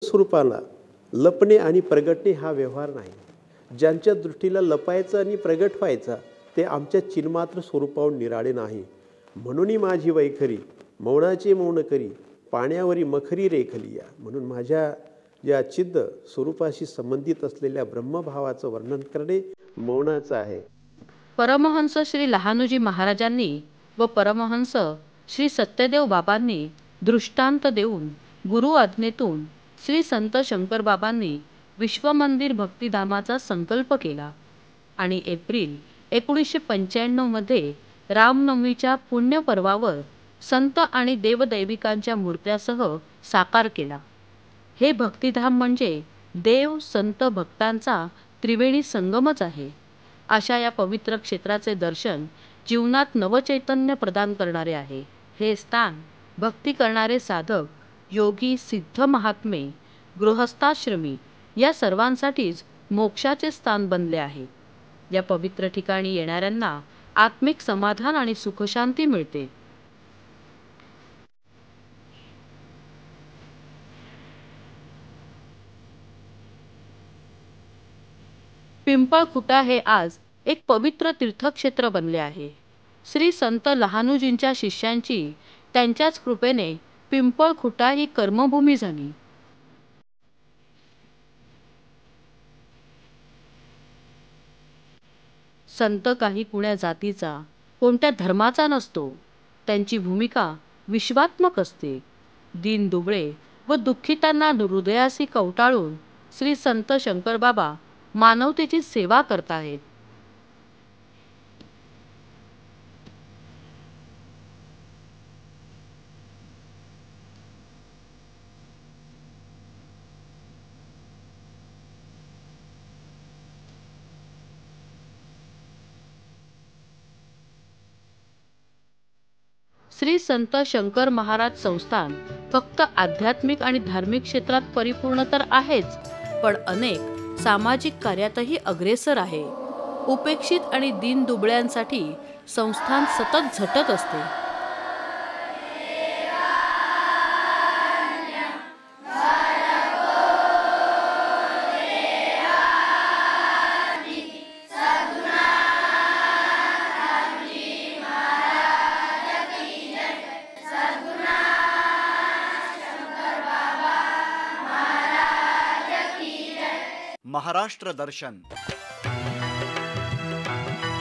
स्वरूपाला लपणे आणि प्रगटणे हा व्यवहार नाही. ज्यांच्या दृष्टीला लपायचं आणि प्रगट व्हायचा ते आमच्या चिन्मात्र स्वरूपाहून निराळे नाही. म्हणून माझी वैखरी मौनाचे मौन करी पाण्यावरी मखरी रेखली या. म्हणून माझ्या या चिद्ध स्वरूपाशी संबंधित असलेल्या ब्रह्मभावाचं वर्णन करणे मौनाचं आहे. परमहंस श्री लहानूजी महाराजांनी व परमहंस श्री सत्यदेव बाबांनी दृष्टांत देऊन गुरु आज्ञेतून श्री संत शंकर बाबांनी विश्वमंदिर भक्तिधामाचा संकल्प केला आणि एप्रिल 1995 मध्ये रामनवमीच्या पुण्यपर्वावर संत आणि देवदैविकांच्या मूर्त्यासह साकार केला. हे भक्तिधाम म्हणजे देव संत भक्तांचा त्रिवेणी संगमच आहे. अशा या पवित्र क्षेत्राचे दर्शन जीवनात नवचैतन्य प्रदान करणारे आहे. हे स्थान भक्ती करणारे साधक, योगी, सिद्ध महात्मे, गृहस्थाश्रमी या सर्वांसाठीच मोक्षाचे स्थान बनले आहे. या पवित्र ठिकाणी येणाऱ्यांना आत्मिक समाधान आणि सुखशांती मिळते. पिंपळखुटा हे आज एक पवित्र तीर्थक्षेत्र बनले आहे. श्री संत लहानूजींच्या शिष्यांची त्यांच्याच कृपेने पिंपळखुटा ही कर्मभूमी झाली. संत काही कुण्या जातीचा, कोणत्या धर्माचा नसतो. त्यांची भूमिका विश्वात्मक असते. दीनदुबळे व दुःखितांना हृदयाशी कवटाळून श्री संत शंकरबाबा मानवतेची सेवा करताहेत. श्री संत शंकर महाराज संस्थान फक्त आध्यात्मिक आणि धार्मिक क्षेत्रात परिपूर्ण तर आहेच, पण अनेक सामाजिक कार्यातही अग्रेसर आहे. उपेक्षित आणि दीनदुबळ्यांसाठी संस्थान सतत झटत असते. महाराष्ट्र दर्शन